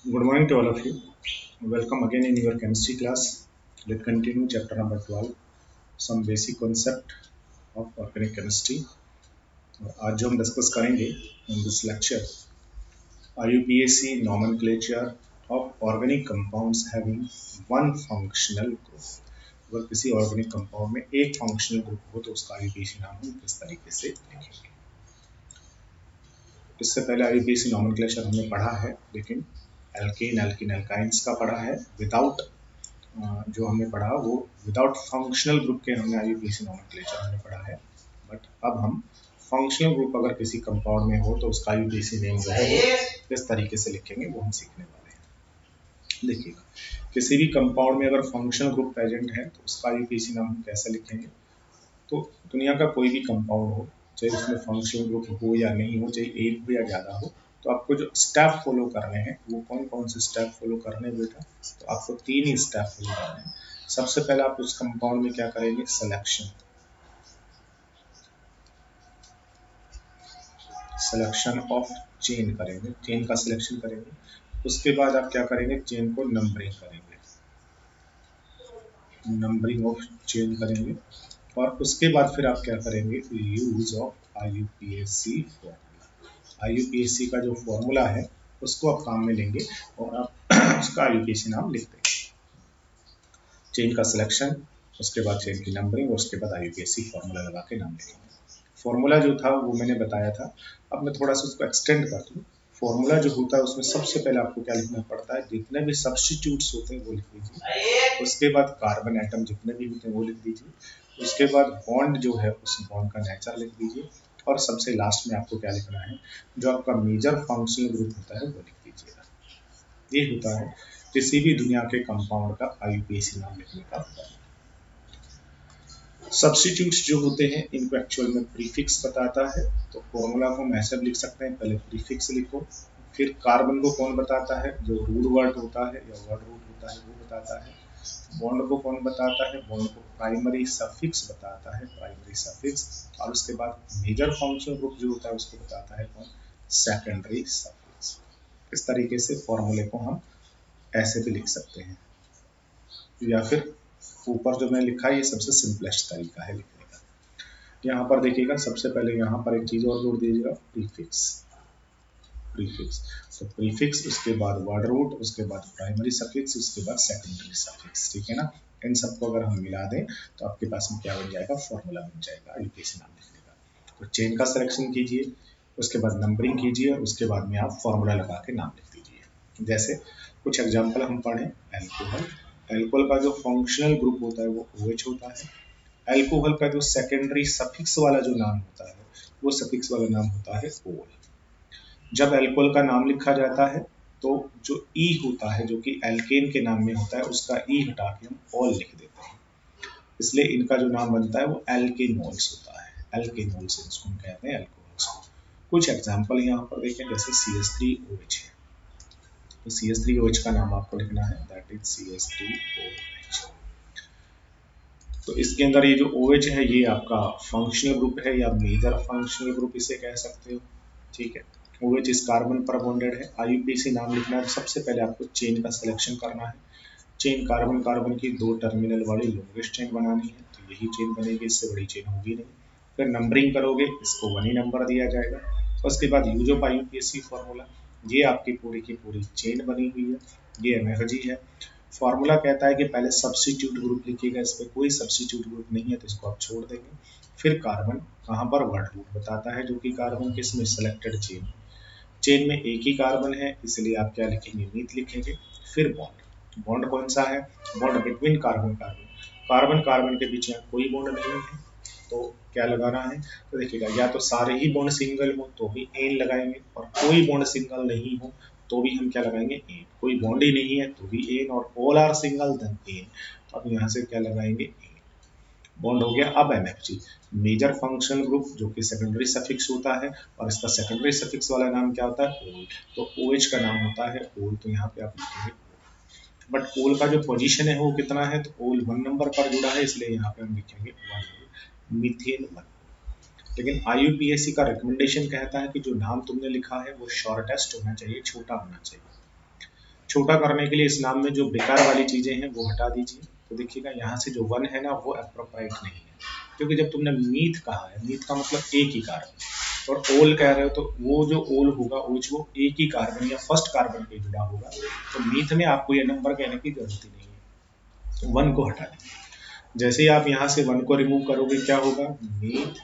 Good morning to all of you. Welcome again in your chemistry class. Let's continue chapter number 12, some basic concept of organic chemistry. आज जो हम discuss करेंगे in this lecture, IUPAC nomenclature of organic compounds having one functional group. अगर किसी organic compound में एक functional group हो तो उसका IUPAC नाम हम किस तरीके से लिखेंगे। इससे पहले IUPAC नॉमेनक्लेचर हमने पढ़ा है, लेकिन एल्केन एल्किन एल्काइंस का पढ़ा है विदाउट जो हमने पढ़ा वो विदाउट फंक्शनल ग्रुप के हमने IUPAC नॉमेनक्लेचर हमने पढ़ा है। बट अब हम फंक्शनल ग्रुप अगर किसी कंपाउंड में हो तो उसका IUPAC नेम जो है वो किस तरीके से लिखेंगे वो हम सीखने वाले हैं। देखिएगा, किसी भी कंपाउंड में अगर फंक्शनल ग्रुप प्रेजेंट है तो उसका IUPAC नाम हम कैसे लिखेंगे। तो दुनिया का कोई भी कंपाउंड हो, चाहे उसमें फंक्शनल ग्रुप हो या नहीं हो, चाहे एक हो या ज़्यादा हो, तो आपको जो स्टेप फॉलो करने हैं वो कौन कौन से स्टेप फॉलो करने हैं बेटा। तो आपको तीन ही स्टेप फॉलो करने हैं। सबसे पहले आप उस कंपाउंड में क्या करेंगे, सिलेक्शन ऑफ चेन करेंगे, चेन का सिलेक्शन करेंगे। उसके बाद आप क्या करेंगे, चेन को नंबरिंग करेंगे, नंबरिंग ऑफ चेन करेंगे। और उसके बाद फिर आप क्या करेंगे, use of IUPAC formula. IUPAC का जो फॉर्मूला है उसको आप काम में लेंगे और आप उसका IUPAC नाम लिख देंगे। चेन का सिलेक्शन, उसके बाद चेन की नंबरिंग और उसके बाद IUPAC फॉर्मूला लगा के नाम लिखेंगे। फॉर्मूला जो था वो मैंने बताया था, अब मैं थोड़ा सा उसको एक्सटेंड कर दूँ। फॉर्मूला जो होता है उसमें सबसे पहले आपको क्या लिखना पड़ता है, जितने भी सब्स्टिट्यूट्स होते हैं वो लिख दीजिए। उसके बाद कार्बन एटम जितने भी होते हैं वो लिख दीजिए। उसके बाद बॉन्ड जो है उस बॉन्ड का नेचर लिख दीजिए। और सबसे लास्ट में आपको क्या लिखना है, जो आपका मेजर फंक्शनल ग्रुप होता है वो लिख दीजिएगा। ये होता है किसी भी दुनिया के कंपाउंड का IUPAC नाम लिखने का फॉर्मूला। सब्स्टिट्यूट्स जो होते हैं इनको एक्चुअल में प्रीफिक्स बताता है। तो फॉर्मूला को हम ऐसे भी लिख सकते हैं, पहले प्रीफिक्स लिखो, फिर कार्बन को कौन बताता है, जो रूट वर्ड होता है या वर्ड रूट होता है वो बताता है। बॉन्ड को कौन बताता है, बॉन्ड को प्राइमरी सफिक्स बताता है, प्राइमरी सफिक्स। और उसके बाद मेजर फंक्शनल ग्रुप जो होता है उसको बताता है कौन, सेकेंडरी सफिक्स। इस तरीके से फॉर्मूले को हम ऐसे भी लिख सकते हैं, या फिर ऊपर जो मैं लिखा है ये सबसे सिंपलेस्ट तरीका है लिखने का। यहाँ पर देखिएगा, सबसे पहले यहाँ पर एक चीज और जोड़ दीजिएगा, प्रीफिक्स। प्रीफिक्स तो प्रीफिक्स, उसके बाद वर्ड रूट, उसके बाद प्राइमरी सफिक्स, उसके बाद सेकेंडरी सफिक्स। ठीक है ना। इन सबको अगर हम मिला दें तो आपके पास में क्या बन जाएगा, फॉर्मूला बन जाएगा IUPAC नाम लिखने का। तो चेन का सिलेक्शन कीजिए, उसके बाद नंबरिंग कीजिए, उसके बाद में आप फॉर्मूला लगा के नाम लिख दीजिए। जैसे कुछ एग्जाम्पल हम पढ़ें, एल्कोहल। एल्कोहल का जो फंक्शनल ग्रुप होता है वो OH होता है। अल्कोहल का जो सेकेंडरी सफिक्स वाला जो नाम होता है वो सफिक्स वाला नाम होता है ओल। जब अल्कोहल का नाम लिखा जाता है तो जो ई होता है, जो कि एल्केन के नाम में होता है, उसका ई हटा के हम ऑल लिख देते हैं। इसलिए इनका जो नाम बनता है वो एल्केनोल्स होता है। एल्केनोल्स इसको हम कहते हैं, एल्कोहल्स। कुछ एग्जांपल यहाँ पर देखें, जैसे CH3OH है, तो CH3OH का नाम आपको लिखना है, दैट इज CH3OH। तो इसके अंदर ये जो OH है ये आपका फंक्शनल ग्रुप है या मेजर फंक्शनल ग्रुप इसे कह सकते हो। ठीक है, OH इस कार्बन पर बॉन्डेड है। IUPAC नाम लिखना है, सबसे पहले आपको चेन का सिलेक्शन करना है। चेन कार्बन कार्बन की दो टर्मिनल वाली लॉन्गेस्ट चेन बनानी है, तो यही चेन बनेगी, इससे बड़ी चेन होगी नहीं। फिर नंबरिंग करोगे, इसको 1 ही नंबर दिया जाएगा। उसके बाद यूज ऑफ IUPAC फॉर्मूला, ये आपकी पूरी की पूरी चेन बनी हुई है, ये एनर्जी है। फॉर्मूला कहता है कि पहले सब्स्टिट्यूट ग्रुप लिखिएगा, इस पर कोई सब्स्टिट्यूट ग्रुप नहीं है तो इसको आप छोड़ देंगे। फिर कार्बन, कहाँ पर, वर्ड रूट बताता है, जो कि कार्बन किस में, सेलेक्टेड चेन। चेन में एक ही कार्बन है इसलिए आप क्या लिखेंगे, मीथ लिखेंगे। फिर बॉन्ड, बॉन्ड कौन सा है, bond between carbon carbon. Carbon carbon के बीच में कोई बॉन्ड नहीं है तो क्या लगाना है, तो देखिएगा, या तो सारे ही बॉन्ड सिंगल हो तो भी एन लगाएंगे, और कोई बॉन्ड सिंगल नहीं हो तो भी हम क्या लगाएंगे, एन। कोई बॉन्ड ही नहीं है तो भी एन, और all are single then ane. तो अब यहाँ से क्या लगाएंगे, एन। बॉन्ड हो गया। अब MFG, मेजर फंक्शनल ग्रुप, जो कि सेकेंडरी सफिक्स होता है, और इसका सेकेंडरी सफिक्स वाला नाम क्या होता है, ओल। तो OH का नाम होता है ओल, तो यहाँ पे आप लिखेंगे। बट ओल का जो पोजीशन है वो कितना है, तो ओल 1 नंबर पर जुड़ा है, इसलिए यहाँ पे हम लिखेंगे 1, मीथेन 1। लेकिन IUPAC का रिकमेंडेशन कहता है कि जो नाम तुमने लिखा है वो शॉर्टेस्ट होना चाहिए, छोटा होना चाहिए। छोटा करने के लिए इस नाम में जो बेकार वाली चीजें हैं वो हटा दीजिए। तो देखिएगा यहाँ से जो वन है ना वो अप्रोप्राइट नहीं है, क्योंकि जब तुमने मीथ कहा है, मीथ का मतलब एक ही कार्बन, और ओल कह रहे हो तो वो जो ओल होगा वो एक ही कार्बन या फर्स्ट कार्बन पे जुड़ा होगा, तो मीथ में आपको ये नंबर कहने की जरूरत ही नहीं है। वन को हटा दीजिए। जैसे ही आप यहाँ से वन को रिमूव करोगे क्या होगा, मीथ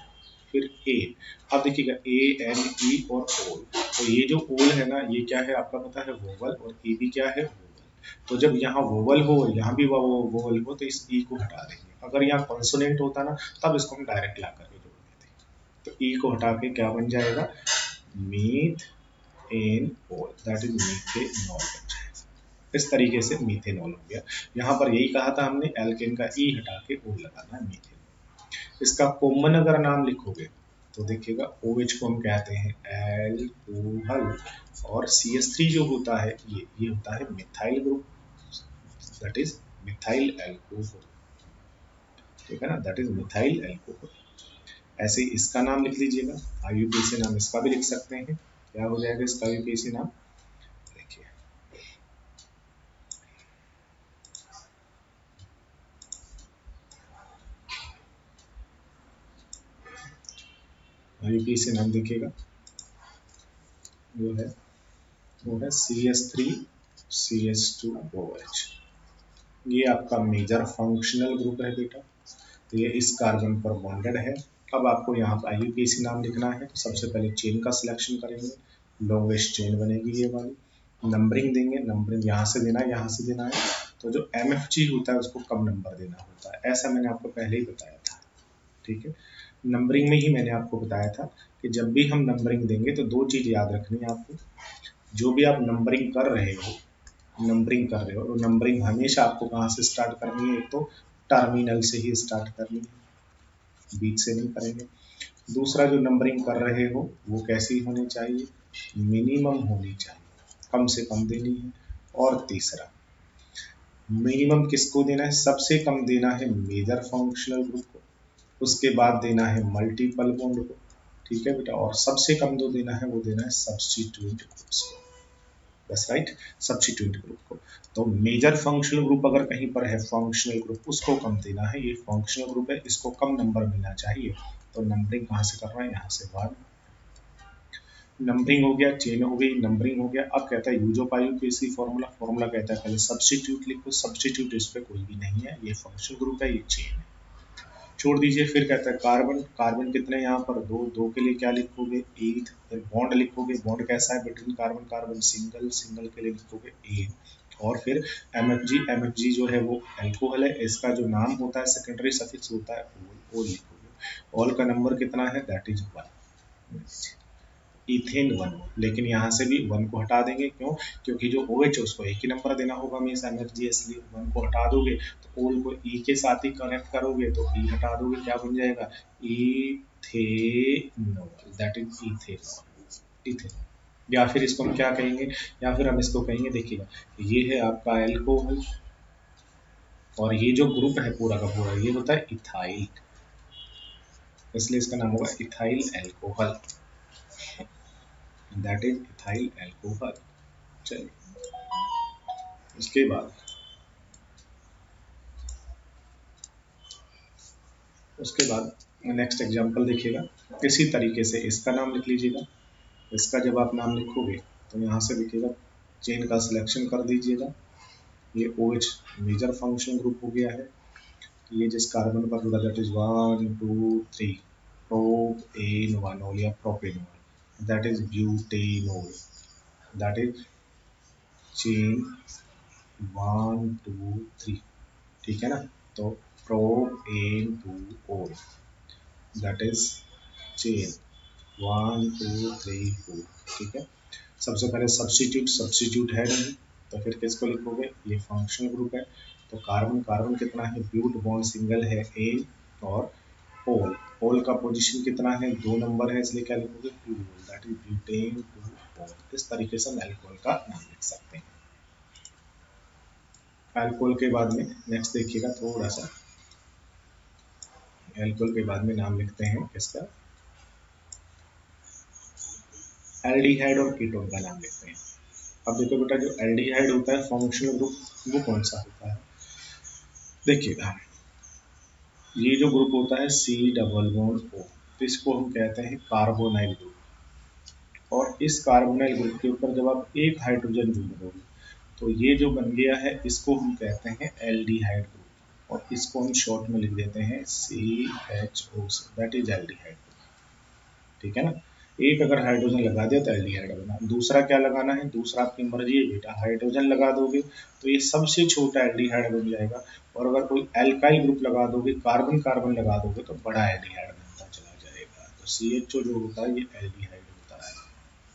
फिर ए। अब देखिएगा ए एन ई और ओल, तो ये जो ओल है ना ये क्या है आपका पता है, वोवल, और ए भी क्या है, वोवल। तो जब यहाँ वोवल हो यहाँ भी वोवल हो तो इस ई को हटा देंगे। अगर यहाँ कॉन्सोनेंट होता ना तब इसको हम डायरेक्ट ला करके जोड़ देते। तो ई को हटा के क्या बन जाएगा, मीथ एन ओल, दैट इज मीथेनॉल बन जाएगा। इस तरीके से मीथेनॉल हो गया। यहाँ पर यही कहा था हमने, एल्केन का ई हटा के ओ लगाना है, मीथेनॉल। इसका कॉमन अगर नाम लिखोगे तो देखिएगा OH को हम कहते हैं एल्कोहल, और CH3 जो होता है ये होता है methyl group, that is methyl alcohol. ठीक है ना, दैट इज मिथाइल एल्कोहल। ऐसे ही इसका नाम लिख लीजिएगा, IUPAC नाम इसका भी लिख सकते हैं। क्या हो जाएगा इसका IUPAC नाम, देखिए IUPAC नाम देखिएगा वो है CH3CH2OH। ये आपका मेजर फंक्शनल ग्रुप है बेटा, तो ये इस कार्बन पर बॉन्डेड है। अब आपको यहाँ पर IUPAC नाम लिखना है, तो सबसे पहले चेन का सिलेक्शन करेंगे, लॉन्गेस्ट चेन बनेगी ये वाली। नंबरिंग देंगे, नंबरिंग यहाँ से देना है, यहाँ से देना है। तो जो MFG होता है उसको कम नंबर देना होता है, ऐसा मैंने आपको पहले ही बताया था। ठीक है, नंबरिंग में ही मैंने आपको बताया था कि जब भी हम नंबरिंग देंगे तो दो चीज याद रखनी है आपको। जो भी आप नंबरिंग कर रहे हो, तो नंबरिंग हमेशा आपको कहाँ से स्टार्ट करनी है, एक तो टर्मिनल से ही स्टार्ट करनी है, बीच से नहीं करेंगे। दूसरा जो नंबरिंग कर रहे हो वो कैसी होनी चाहिए, मिनिमम होनी चाहिए, कम से कम देनी है। और तीसरा, मिनिमम किसको देना है, सबसे कम देना है मेजर फंक्शनल ग्रुप को, उसके बाद देना है मल्टीपल बॉन्ड को। ठीक है बेटा, और सबसे कम जो देना है वो देना है सब्स्टिट्यूट ग्रुप्स को, बस राइट, सब्स्टिट्यूट ग्रुप को। तो मेजर फंक्शनल ग्रुप अगर कहीं पर है फंक्शनल ग्रुप, उसको कम देना है। ये फंक्शनल ग्रुप है, इसको कम नंबर मिलना चाहिए। तो नंबरिंग कहाँ से कर रहा है, यहाँ से वन। नंबरिंग हो गया, चेन हो गई, नंबरिंग हो गया। अब कहता है यूज ऑफ IUPAC फॉर्मूला कहता है पहले सब्स्टिट्यूट लिखो, सब्स्टिट्यूट इस पे कोई भी नहीं है, ये फंक्शनल ग्रुप है, ये चेन है, छोड़ दीजिए। फिर कहता है कार्बन, कार्बन कितने यहाँ पर, दो, दो के लिए क्या लिखोगे, एथ। फिर बॉन्ड लिखोगे, बॉन्ड कैसा है between carbon carbon, single, single के लिए लिखोगे ए। और फिर MFG जो है वो एल्कोहल है, इसका जो नाम होता है सेकेंडरी सफिक्स होता है ओल, ओ लिखोगे। ऑल का नंबर कितना है, that is one, ethane one. लेकिन यहाँ से भी वन को हटा देंगे, क्यों, क्योंकि जो OH है उसको एक ही नंबर देना होगा हमेशा MFG, इसलिए वन को हटा दोगे तो ओल को ई के साथ ही कनेक्ट करोगे, तो ई हटा दोगे क्या बन जाएगा, ethanol, that is ethanol, ethanol. या फिर इसको हम क्या कहेंगे, या फिर हम इसको कहेंगे, देखिएगा ये है आपका एल्कोहल, और ये जो ग्रुप है पूरा का पूरा ये होता है इथाइल, इसलिए इसका नाम होगा ethyl alcohol, that is ethyl alcohol. चलिए, उसके बाद नेक्स्ट एग्जांपल देखिएगा। इसी तरीके से इसका नाम लिख लीजिएगा। इसका जब आप नाम लिखोगे तो यहाँ से लिखिएगा, चेन का सिलेक्शन कर दीजिएगा। ये OH मेजर फंक्शन ग्रुप हो गया है। ये जिस कार्बन पर जुड़ा, दैट इज 1 2 3, प्रोपेनॉल या propanol, that is butanol, that is chain 1 2 3। ठीक है ना, तो प्रोपेनॉल, दैट इज चेन 1 2 3 4। ठीक है, सबसे पहले सब्स्टिट्यूट है नहीं, तो फिर किसको लिखोगे, ये फंक्शनल ग्रुप है। तो कार्बन कार्बन कितना है, ब्यूट बॉन्ड सिंगल है ए, और ओल, ओल का पोजीशन कितना है, दो नंबर है, इसलिए क्या लिखोगे, 2, दैट इज ब्यूटेन 2 ओल। इस तरीके से हम एल्कोहल का नाम लिख सकते हैं। एल्कोहल के बाद में नेक्स्ट देखिएगा, थोड़ा सा एल्कोहल के बाद में नाम लिखते हैं किसका, एल्डिहाइड और कीटोन का नाम लिखते हैं। अब देखो बेटा, जो एल्डिहाइड होता है फंक्शनल ग्रुप वो कौन सा होता है? देखिएगा, ये जो ग्रुप होता है C डबल बॉन्ड O, तो इसको हम कहते हैं कार्बोनाइल ग्रुप। और इस कार्बोनाइल ग्रुप के ऊपर जब आप एक हाइड्रोजन जोड़ दोगे तो ये जो बन गया है इसको हम कहते हैं एल्डिहाइड ग्रुप, और इसको हम शॉर्ट में लिख देते हैं CHO, दैट इज एल्डिहाइड। ठीक है ना? एक अगर हाइड्रोजन लगा दिया तो एल्डिहाइड बना। दूसरा क्या लगाना है? दूसरा आपकी मर्जी है बेटा, हाइड्रोजन लगा दोगे तो ये सबसे छोटा एल्डिहाइड बन जाएगा, और अगर कोई एल्काइल ग्रुप लगा दोगे, कार्बन कार्बन लगा दोगे तो बड़ा एल्डिहाइड बनता चला जाएगा। तो CHO जो होता है ये एल्डिहाइड होता है।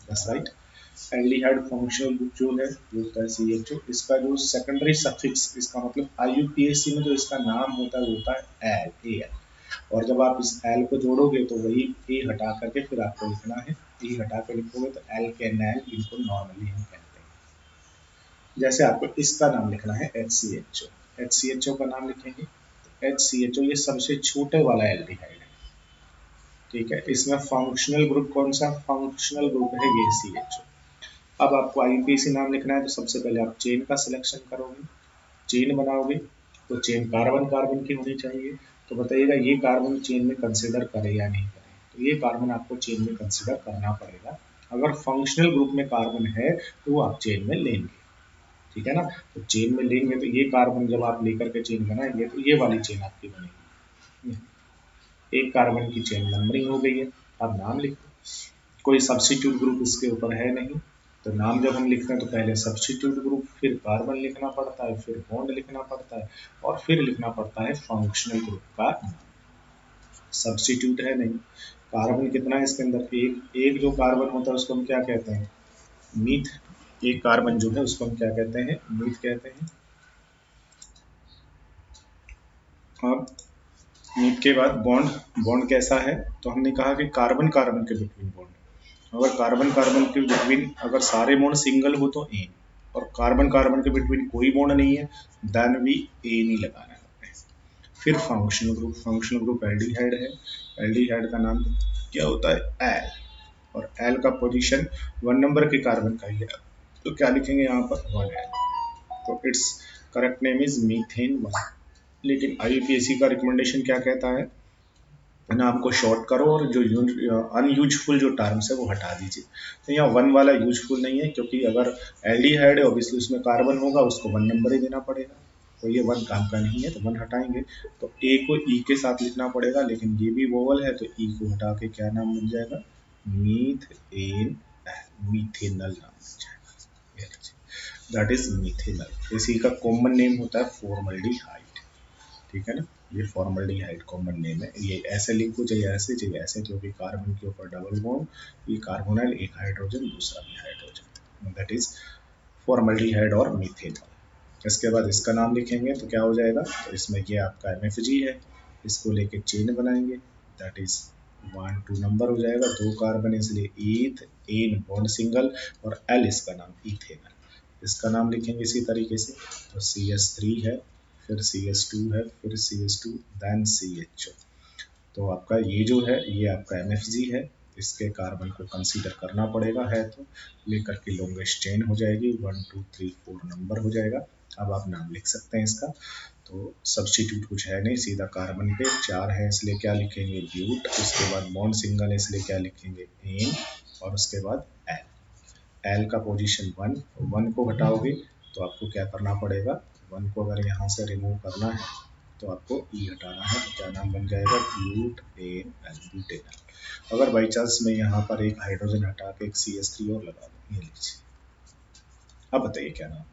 That's right. Aldehyde functional group जो है वो होता है CHO। इसका जो सेकेंडरी सफिक्स, इसका मतलब IUPAC में जो इसका नाम होता है वो होता है एल, AL। और जब आप इस एल को जोड़ोगे तो वही ए हटा करके फिर आपको लिखना है, ए हटा कर लिखोगे तो एल्केनाइल, इनको नॉर्मली हम कहते हैं। जैसे आपको इसका नाम लिखना है HCHO, HCHO का नाम लिखेंगे तो HCHO ये सबसे छोटे वाला एल्डिहाइड है। ठीक है, इसमें फंक्शनल ग्रुप कौन सा? फंक्शनल ग्रुप है ये CHO। अब आपको IUPAC नाम लिखना है तो सबसे पहले आप चेन का सिलेक्शन करोगे, चेन बनाओगे तो चेन कार्बन कार्बन की होनी चाहिए। तो बताइएगा ये कार्बन चेन में कंसिडर करे या नहीं करे? तो ये कार्बन आपको चेन में कंसिडर करना पड़ेगा। अगर फंक्शनल ग्रुप में कार्बन है तो वो आप चेन में लेंगे। ठीक है ना? तो चेन में लेंगे तो ये कार्बन जब आप लेकर के चेन बनाएंगे तो ये वाली चेन आपकी बनेगी। एक कार्बन की चेन नंबरिंग हो गई है। अब नाम लिखो। कोई सब्स्टिट्यूट ग्रुप इसके ऊपर है नहीं, तो नाम जब हम लिखते हैं तो पहले सब्स्टिट्यूट ग्रुप, फिर कार्बन लिखना पड़ता है, फिर बॉन्ड लिखना पड़ता है, और फिर लिखना पड़ता है फंक्शनल ग्रुप का नाम। सब्स्टिट्यूट है नहीं। कार्बन कितना है इसके अंदर? एक। एक जो कार्बन होता है उसको हम क्या कहते हैं? मीथ। एक कार्बन जो है उसको हम क्या कहते हैं? मीथ कहते हैं। अब मीथ के बाद बॉन्ड। बॉन्ड कैसा है? तो हमने कहा कि कार्बन कार्बन के बिटवीन बॉन्ड। अगर कार्बन कार्बन के बिटवीन अगर सारे बॉन्ड सिंगल हो तो एन, और कार्बन कार्बन के बिटवीन कोई बॉन्ड नहीं है देन भी एन ही लगाना है। फिर functional group. Functional group aldehyde है। एल्डिहाइड का नाम क्या होता है? एल। और एल का पोजीशन 1 नंबर के कार्बन का ही है, तो क्या लिखेंगे यहाँ पर? 1L। तो it's correct name is methane 1। लेकिन IUPAC का रिकमेंडेशन क्या कहता है? नाम को शॉर्ट करो और जो अनयूजफुल जो टर्म्स है वो हटा दीजिए। तो यहाँ 1 वाला यूजफुल नहीं है, क्योंकि अगर एल्डिहाइड है ऑब्वियसली उसमें कार्बन होगा, उसको 1 नंबर ही देना पड़ेगा, तो ये 1 काम का नहीं है, तो 1 हटाएंगे। तो ए को ई के साथ लिखना पड़ेगा, लेकिन ये भी वोवल है तो ई को हटा के क्या नाम बन जाएगा? मीथ एन, मीथेनल नाम बन जाएगा। That is methanal. इसी का कॉमन नेम होता है फॉर्मल्डिहाइड। ठीक है ना? ये फॉर्मल्डिहाइड कॉमन नेम है। ये ऐसे लिखो, चाहिए ऐसे चाहिए ऐसे, क्योंकि कार्बन के ऊपर डबल बॉन्ड, ये कार्बोनाइल, एक हाइड्रोजन दूसरा भी हाइड्रोजन, दैट इज फॉर्मल्डिहाइड और मीथेनॉल। इसके बाद इसका नाम लिखेंगे तो क्या हो जाएगा? तो इसमें ये आपका MFG है, इसको लेके चेन बनाएंगे, दैट इज 1 2 नंबर हो जाएगा, 2 कार्बन इसलिए ईथ, एन बॉन्ड सिंगल, और एल इसका नाम इथेनल। इसका नाम लिखेंगे इसी तरीके से, तो CH3 है, फिर CH2 है, फिर CH2, देन CHO। तो आपका ये जो है ये आपका MFG है, इसके कार्बन को कंसीडर करना पड़ेगा, है तो लेकर के लॉन्गेस्ट चेन हो जाएगी, 1 2 3 4 नंबर हो जाएगा। अब आप नाम लिख सकते हैं इसका। तो सब्स्टिट्यूट कुछ है नहीं, सीधा कार्बन पे 4 है इसलिए क्या लिखेंगे? ब्यूट। उसके बाद बॉन्ड सिंगल है इसलिए क्या लिखेंगे? एन। और उसके बाद एल। एल का पोजीशन 1, 1 को हटाओगे तो आपको क्या करना पड़ेगा? 1 को अगर यहाँ से रिमूव करना है तो आपको ई हटाना है, तो क्या नाम बन जाएगा? But ane al, butanal. अगर बाई चांस में यहाँ पर एक हाइड्रोजन हटा के एक CH3 और लगा दूँ, ये लीजिए। अब बताइए क्या नाम?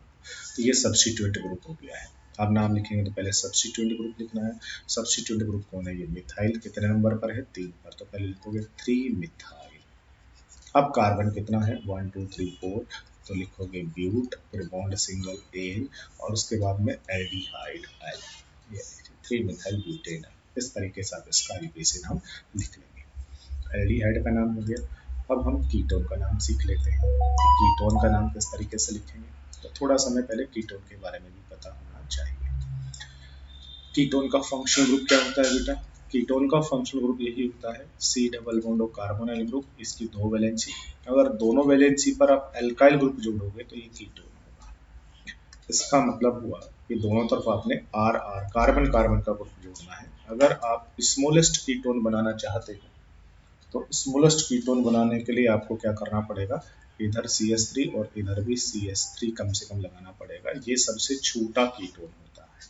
तो ये सब्स्टिट्यूएंट ग्रुप हो गया है। अब नाम लिखेंगे तो पहले सब्स्टिट्यूएंट ग्रुप लिखना है। सब्स्टिट्यूएंट ग्रुप कौन है? ये मिथाइल। कितने नंबर पर है? 3 पर, तो पहले लिखोगे 3 मिथाइल। अब कार्बन कितना है? 1 2 3 4, तो लिखोगे ब्यूट, फिर बॉन्ड सिंगल एन, और उसके बाद में एल्डिहाइड एल, ये 3 मिथाइल ब्यूटेन। इस तरीके से आप इसका IUPAC नाम लिख लेंगे। एल्डिहाइड का नाम हो गया। अब हम कीटोन का नाम सीख लेते हैं कि कीटोन का नाम किस तरीके से लिखेंगे। तो थोड़ा समय पहले कीटोन के बारे में भी पता होना चाहिए। कीटोन का फंक्शनल ग्रुप क्या होता है बेटा? कीटोन का फंक्शनल ग्रुप यही होता है C डबल बॉन्ड और कार्बोनाइल ग्रुप, इसकी 2 वैलेंसी। अगर दोनों वैलेंसी पर आप एल्काइल ग्रुप जोड़ोगे तो ये कीटोन होगा। इसका मतलब हुआ कि दोनों तरफ आपने आर आर कार्बन कार्बन का ग्रुप जोड़ना है। अगर आप स्मॉलेस्ट कीटोन बनाना चाहते हो तो स्मॉलेस्ट कीटोन बनाने के लिए आपको क्या करना पड़ेगा, इधर CH3 और इधर भी CH3 कम से कम लगाना पड़ेगा। ये सबसे छोटा कीटोन होता है।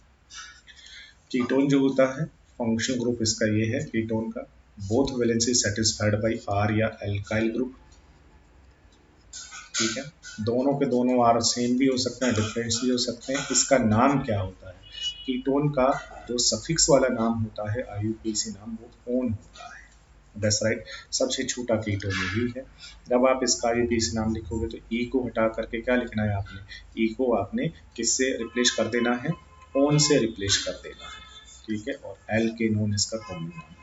कीटोन जो होता है फंक्शनल ग्रुप इसका ये है कीटोन का, both valency satisfied by R या एल्काइल ग्रुप। ठीक है, दोनों के दोनों आर सेम भी हो सकते हैं, डिफरेंस भी हो सकते हैं। इसका नाम क्या होता है, कीटोन का जो सफिक्स वाला नाम होता है IUPAC नाम, वो ओन होता है। दैट्स राइट, सबसे छोटा कीटोन यही है। जब आप इसका IUPAC नाम लिखोगे तो ई को हटा करके क्या लिखना है आपने, ई को आपने किससे रिप्लेस कर देना है, ओन से रिप्लेस कर देना है। ठीक है, और एल के नोन इसका कॉमन नाम।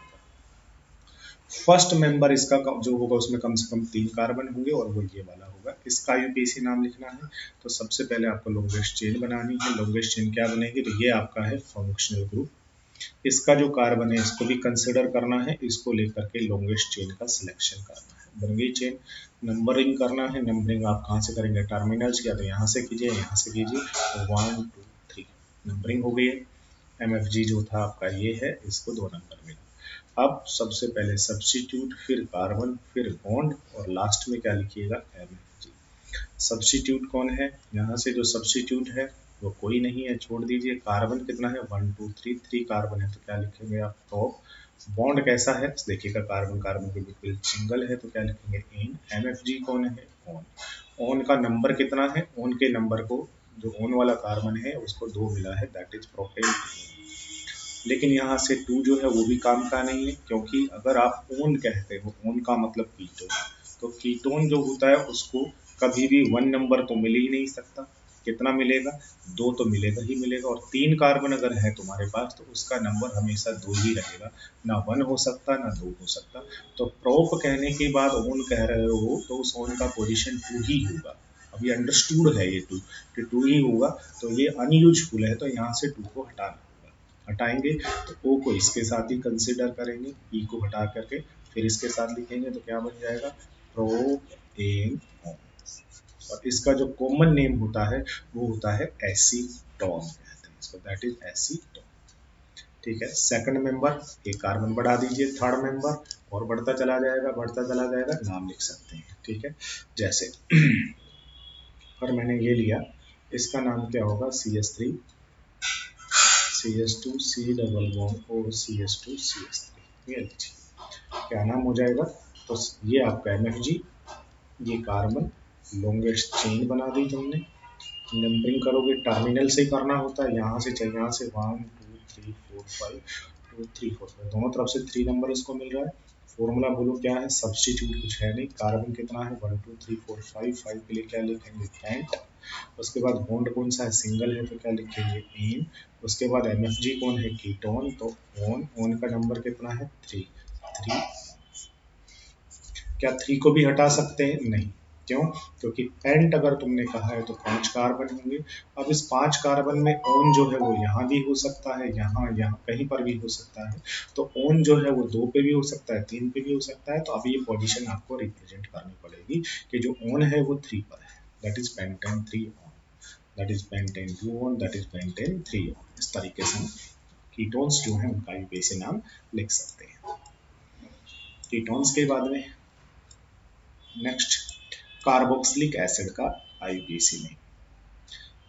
फर्स्ट मेंबर इसका जो होगा उसमें कम से कम 3 कार्बन होंगे और वो ये वाला होगा। इसका IUPAC नाम लिखना है तो सबसे पहले आपको लॉन्गेस्ट चेन बनानी है। लॉन्गेस्ट चेन क्या बनेगी, तो ये आपका है फंक्शनल ग्रुप। इसका जो कार्बन है इसको भी कंसिडर करना है, इसको लेकर के लॉन्गेस्ट चेन का सिलेक्शन करना है। बन गई चेन। नंबरिंग करना है, नंबरिंग आप कहाँ से करेंगे, टर्मिनल्स, या तो यहाँ से कीजिए यहाँ से कीजिए। तो 1 2 3 नंबरिंग हो गई है। MFG जो था आपका ये है, इसको 2 नंबर मिला। अब सबसे पहले सब्स्टिट्यूट, फिर कार्बन, फिर बॉन्ड, और लास्ट में क्या लिखिएगा, MFG। सब्स्टिट्यूट कौन है, यहाँ से जो सब्स्टिट्यूट है वो कोई नहीं है, छोड़ दीजिए। कार्बन कितना है, 1 2 3 3 कार्बन है, तो क्या लिखेंगे आप, टॉप। बॉन्ड कैसा है देखिएगा, कार्बन कार्बन के बिल्कुल सिंगल है, तो क्या लिखेंगे, इन। MFG कौन है, ऑन। ऑन का नंबर कितना है, ऑन के नंबर को, जो ऑन वाला कार्बन है उसको 2 मिला है, दैट इज प्रोपेन। लेकिन यहाँ से 2 जो है वो भी काम का नहीं है, क्योंकि अगर आप ओन कहते हो, ओन का मतलब कीटोन, तो कीटोन जो होता है उसको कभी भी 1 नंबर तो मिल ही नहीं सकता। कितना मिलेगा, 2 तो मिलेगा ही मिलेगा। और 3 कार्बन अगर है तुम्हारे पास तो उसका नंबर हमेशा 2 ही रहेगा, ना 1 हो सकता ना 2 हो सकता। तो प्रोप कहने के बाद ओन कह रहे हो तो उस ओन का पोजीशन 2 ही होगा। अभी अंडरस्टूड है ये 2 कि 2 ही होगा, तो ये अनयूजफुल है, तो यहाँ से 2 को हटाना। हटाएंगे तो ओ को इसके साथ ही कंसिडर करेंगे, ई को हटा करके फिर इसके साथ लिखेंगे, तो क्या बन जाएगा, प्रोपेन। और इसका जो कॉमन नेम होता है वो होता है एसीटोन, कहते हैं इसको, दैट इज एसीटोन। ठीक है, सेकंड मेंबर, एक कार्बन बढ़ा दीजिए, थर्ड मेंबर और बढ़ता चला जाएगा, बढ़ता चला जाएगा, नाम लिख सकते हैं। ठीक है, जैसे और मैंने ये लिया, इसका नाम क्या होगा, CH3 CH2 C double bond O CH2 CH3, ये क्या नाम हो जाएगा, तो ये आपका MFG, ये कार्बन, लॉन्गेस्ट चेन बना दी तुमने। नंबरिंग करोगे टर्मिनल से ही करना होता है, यहाँ से चाहिए, यहाँ से 1 2 3 4 5 2 3 4 5 दोनों तरफ से 3 नंबर इसको मिल रहा है। फॉर्मूला बोलो क्या है, सब्स्टिट्यूट कुछ है नहीं, कार्बन कितना है 1 2 3 4 5, 5 के लिए क्या लिखेंगे, पेंट। उसके बाद बॉन्ड कौन सा है, सिंगल है, तो क्या लिखेंगे, इन। उसके बाद MFG कौन है, कीटोन, तो ऑन। ऑन का नंबर कितना है, 3 3। क्या 3 को भी हटा सकते हैं, नहीं, क्यों, क्योंकि पेंट अगर तुमने कहा है तो 5 कार्बन होंगे। अब इस 5 कार्बन में ओन जो है वो यहाँ भी हो सकता है, यहाँ यहाँ कहीं पर भी हो सकता है। तो ओन जो है वो 2 पे भी हो सकता है, 3 पे भी हो सकता है। तो अभी ये पोजीशन आपको रिप्रेजेंट करनी पड़ेगी कि जो ओन है वो 3 पर है, that is pentane 3 on, that is pentane 2 on, that is pentane 3 on. इस तरीके से हम कीटोन्स जो है उनका यूपीएसी नाम लिख सकते हैं। कीटोन्स के बाद में नेक्स्ट कार्बोक्सिलिक एसिड का IUPAC में,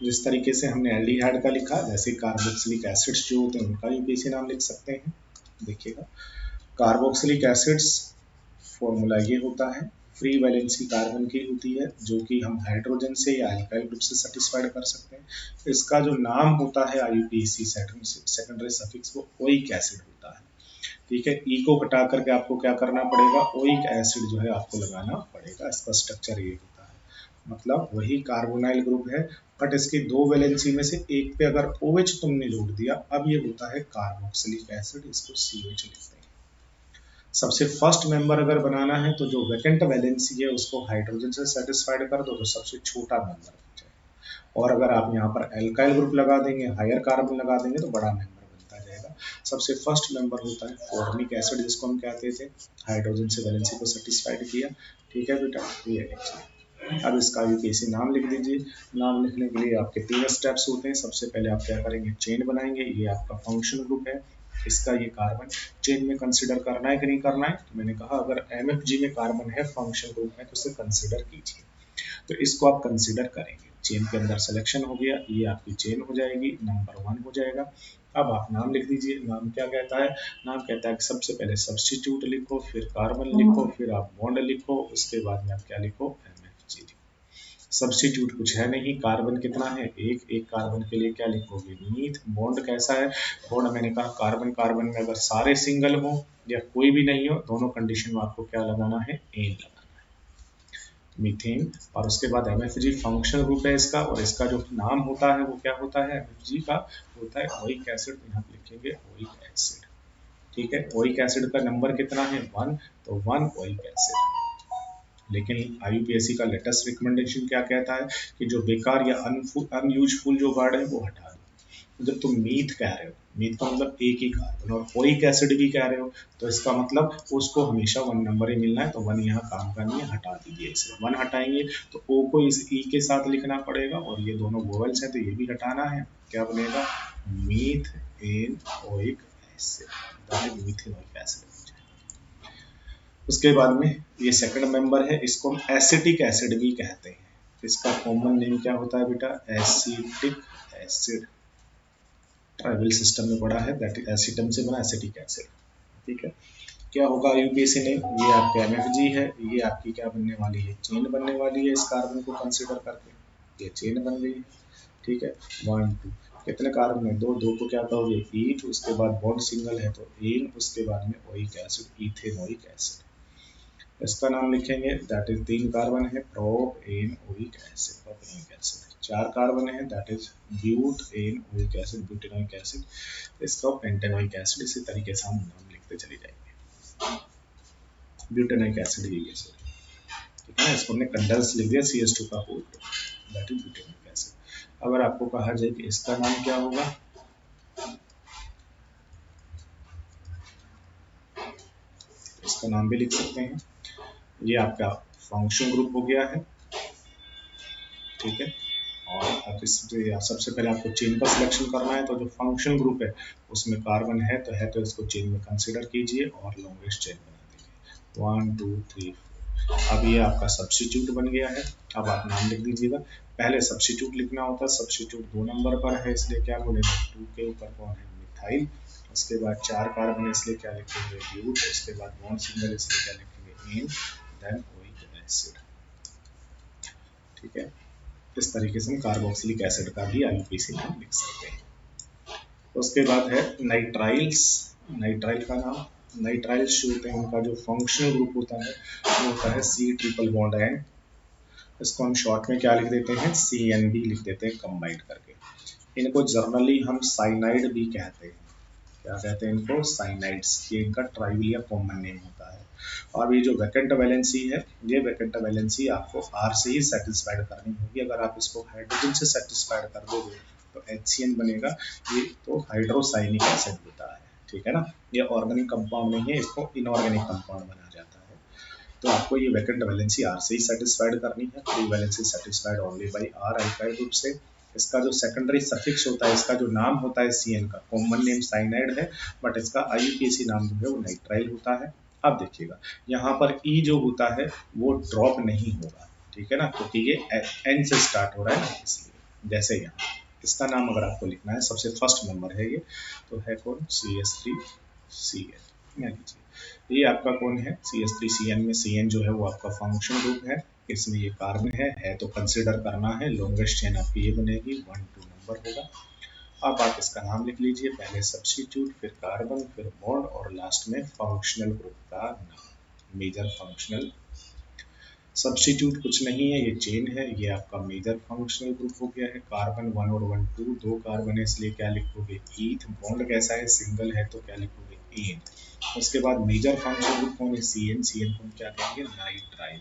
जिस तरीके से हमने एल्डिहाइड का लिखा वैसे कार्बोक्सिलिक एसिड्स जो होते हैं उनका IUPAC नाम लिख सकते हैं। देखिएगा, कार्बोक्सिलिक एसिड्स फॉर्मूला ये होता है, फ्री वैलेंसी कार्बन की होती है जो कि हम हाइड्रोजन से या अल्काइल ग्रुप से सेटिस्फाइड कर सकते हैं। इसका जो नाम होता है IUPAC सेकेंडरी सफिक्स, वो ओइक एसिड होता है। ठीक है, ई को हटा करके आपको क्या करना पड़ेगा, ओइक एसिड जो है आपको लगाना पड़ेगा। इसका स्ट्रक्चर ये होता है, मतलब वही कार्बोनाइल ग्रुप है, बट इसकी 2 वैलेंसी में से एक पे अगर OH तुमने जोड़ दिया, अब ये होता है कार्बोक्सिलिक एसिड, इसको CH लिखते हैं। सबसे फर्स्ट मेंबर अगर बनाना है तो जो वैकेंट वैलेंसी है उसको हाइड्रोजन से सेटिस्फाइड कर दो, तो सबसे छोटा मेंबर बन जाएगा। और अगर आप यहाँ पर एल्काइल ग्रुप लगा देंगे, हायर कार्बन लगा देंगे, तो बड़ा मेंबर बनता जाएगा। सबसे फर्स्ट मेंबर होता है फॉर्मिक एसिड, जिसको हम कहते थे, हाइड्रोजन से वैलेंसी को सेटिस्फाइड किया। ठीक है बेटा, ये है। अब इसका यूपीएससी नाम लिख दीजिए। नाम लिखने के लिए आपके 3 स्टेप्स होते हैं। सबसे पहले आप क्या करेंगे, चेन बनाएंगे। ये आपका फंक्शन ग्रुप है, इसका ये कार्बन चेन में कंसिडर करना है कि नहीं करना है। तो मैंने कहा अगर एमएफजी में कार्बन है फंक्शन ग्रुप में तो उसे कंसिडर कीजिए, तो इसको आप कंसिडर करेंगे। चेन के अंदर सिलेक्शन हो गया, ये आपकी चेन हो जाएगी, नंबर 1 हो जाएगा। अब आप नाम लिख दीजिए। नाम क्या कहता है, नाम कहता है कि सबसे पहले सब्स्टिट्यूट लिखो, फिर कार्बन लिखो, फिर आप बॉन्ड लिखो, उसके बाद में आप क्या लिखो, एमएफजी लिखो। सब्स्टिट्यूट कुछ है नहीं, कार्बन कितना है, एक कार्बन के लिए क्या लिखोगे, मीथ। बॉन्ड कैसा है, बॉन्ड मैंने कहा कार्बन कार्बन में अगर सारे सिंगल हो या कोई भी नहीं हो, दोनों कंडीशन में आपको क्या लगाना है, एन लगाना, मीथेन। और उसके बाद एमएफजी फंक्शन ग्रुप है इसका, और इसका जो नाम होता है वो क्या होता है, एमएफजी का होता है ओइक एसिड। तो यहाँ लिखेंगे ओइक एसिड। ठीक है, ओइक एसिड का नंबर कितना है, 1, तो 1 ओइक एसिड। लेकिन आईयूपीएससी का लेटेस्ट रिकमेंडेशन क्या कहता है कि जो बेकार या अनयूजफुल जो वर्ड है वो हटा दो। जब तुम मीथ कह रहे हो, मीथ का मतलब एक ही कार्बन, और ओइक एसिड भी कह रहे हो, तो इसका मतलब उसको हमेशा 1 नंबर ही मिलना है। तो 1 यहाँ काम का नहीं है, हटा दीजिए इसे। 1 हटाएंगे तो ओ को इस ई के साथ लिखना पड़ेगा, और ये दोनों वोवेल्स हैं तो ये भी हटाना है। क्या बनेगा, methanoic acid, methanoic acid. उसके बाद में ये सेकंड मेंबर है, इसको हम एसिटिक एसिड भी कहते हैं। इसका कॉमन नेम क्या होता है बेटा, एसिटिक एसिड। ट्राइबल सिस्टम में पढ़ा है, दैट इज एसिटम से बना एसिटिक एसिड। ठीक है, क्या होगा यूपीएससी ने, ये आपका एमएफजी है, ये आपकी क्या बनने वाली है, चेन बनने वाली है। इस कार्बन को कंसीडर करके ये चेन बन गई। ठीक है, 1 2 कितने कार्बन है, 2, 2 को क्या कहोगे, ईथ। उसके बाद बॉन्ड सिंगल है तो एन, उसके बाद में ओइक एसिड, इथेनोइक एसिड। इसका नाम लिखेंगे, दैट इज 3 कार्बन है, propanoic acid, propanoic acid. 4 carbon है, that is butanoic acid, butanoic acid. इसका पेंटेनोइक एसिड। इसी तरीके से हम नाम लिखते चले जाएंगे। ब्यूटेनोइक एसिड ये सर, ठीक है ना, इसको हमने कंडेंस लिख दिया CH2 का whole, that is butanoic acid. अगर आपको कहा जाए कि इसका नाम क्या होगा, इसका नाम भी लिख सकते हैं। ये आपका फंक्शन ग्रुप हो गया है। ठीक है, और अब इससे सबसे पहले आपको चेन का सिलेक्शन करना है, तो जो फंक्शन ग्रुप है उसमें कार्बन है तो इसको चेन में कंसीडर कीजिए और लॉन्गेस्ट चेन बना दीजिए, 1 2 3 4। अब ये आपका सब्स्टिट्यूट बन गया है। अब आप नाम लिख दीजिएगा। पहले सब्स्टिट्यूट लिखना होता है, सब्स्टिट्यूट 2 नंबर पर है इसलिए क्या बोलेंगे, 2 के ऊपर कौन है, मिथाइल। उसके बाद 4 कार्बन इसलिए क्या लिखेंगे, ब्यूट। उसके बाद बॉन्ड सिंगल इसलिए क्या लिखेंगे, एन, देन ओइक एसिड। ठीक है, इस तरीके से हम कार्बोक्सिलिक एसिड का भी आईयूपीएसी नाम लिख सकते हैं। उसके बाद है नाइट्राइल्स। नाइट्राइल का नाम, नाइट्राइल्स जो होते हैं उनका जो फंक्शनल ग्रुप होता है वो होता है C ट्रिपल बॉन्ड एन। इसको हम शॉर्ट में क्या लिख देते हैं, CNB लिख देते हैं कंबाइंड करके। इनको जर्नली हम साइनाइड भी कहते हैं। क्या कहते हैं इनको, साइनाइड्स। ये इनका ट्राइबल या कॉमन नेम होता है। और ये जो वैकेंट वैलेंसी है, ये वैकेंट वैलेंसी आपको R से ही सेटिस्फाइड करनी होगी। अगर आप इसको हाइड्रोजन से सेटिस्फाइड कर दोगे तो HCN बनेगा। ये तो हाइड्रोसाइनिक एसिड होता है। ठीक है ना, ये ऑर्गेनिक कंपाउंड नहीं है, इसको इनऑर्गेनिक कंपाउंड बना जाता है। तो आपको ये वैकेंट वैलेंसी R से ही सेटिस्फाइड करनी है। Free valency satisfied only by R alkyl group से। इसका जो सेकेंडरी सफिक्स होता है, इसका जो नाम होता है CN का, कॉमन नेम साइनाइड है बट इसका आईयूपीएसी नाम जो है वो नाइट्राइल होता है। अब देखिएगा यहाँ पर E जो होता है वो ड्रॉप नहीं होगा। ठीक है ना, क्योंकि ये N से स्टार्ट हो रहा है ना, इसलिए। जैसे यहाँ इसका नाम अगर आपको लिखना है, सबसे फर्स्ट नंबर है ये, तो है कौन, CH3CN। ये आपका कौन है, CH3CN में CN जो है वो आपका फंक्शन ग्रुप है। इसमें ये कार्बन है तो कंसिडर करना है। लॉन्गेस्ट चेन आपकी ये बनेगी, 1 2 नंबर होगा। अब आप इसका नाम लिख लीजिए, पहले सब्स्टिट्यूट, फिर कार्बन, फिर बॉन्ड, और लास्ट में फंक्शनल ग्रुप का नाम, मेजर फंक्शनल। सब्स्टिट्यूट कुछ नहीं है, ये चेन है, ये आपका मेजर फंक्शनल ग्रुप हो गया है। कार्बन 1 और 1 2, 2 कार्बन है इसलिए क्या लिखोगे, ईथ। बॉन्ड कैसा है, सिंगल है तो क्या लिखोगे, एन। उसके बाद मेजर फंक्शनल ग्रुप कौन है, CN। CN को हम क्या कहेंगे, नाइट्राइल।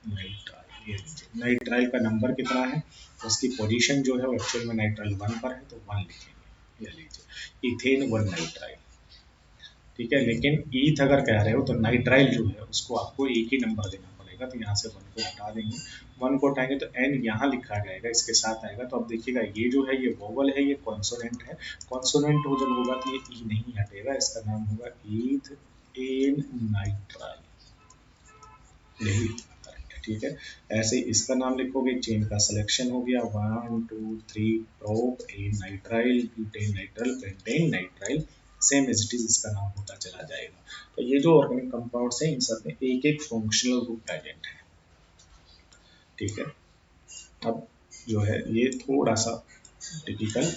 नाइट्राइल, ये लीजिए। नाइट्राइल का नंबर कितना है, उसकी पोजीशन जो है वो एक्चुअल में नाइट्राइल 1 पर है तो 1 लिखेंगे। ये लीजिए, इथेन 1 नाइट्राइल। ठीक है। लेकिन ईथ अगर कह रहे हो तो नाइट्राइल जो है उसको आपको एक ही नंबर देना पड़ेगा, तो यहाँ से 1 को हटा देंगे, 1 को हटाएंगे तो एन यहाँ लिखा जाएगा, इसके साथ आएगा। तो अब देखिएगा ये जो है ये वोवल है, ये कॉन्सोनेंट है, कॉन्सोनेंट हो जब होगा तो ये ई नहीं हटेगा, इसका नाम होगा ईथ एन नाइट्राइल, यही करेक्ट है। ठीक है, ऐसे इसका नाम लिखोगे, चेन का सिलेक्शन हो गया 1 2 3 propanenitrile butanenitrile pentanenitrile, same as it is इसका नाम होता चला जाएगा। तो ये जो ऑर्गेनिक कंपाउंड्स हैं इन सब में एक एक फंक्शनल ग्रुप प्रेजेंट है। ठीक है, अब जो है ये थोड़ा सा टिपिकल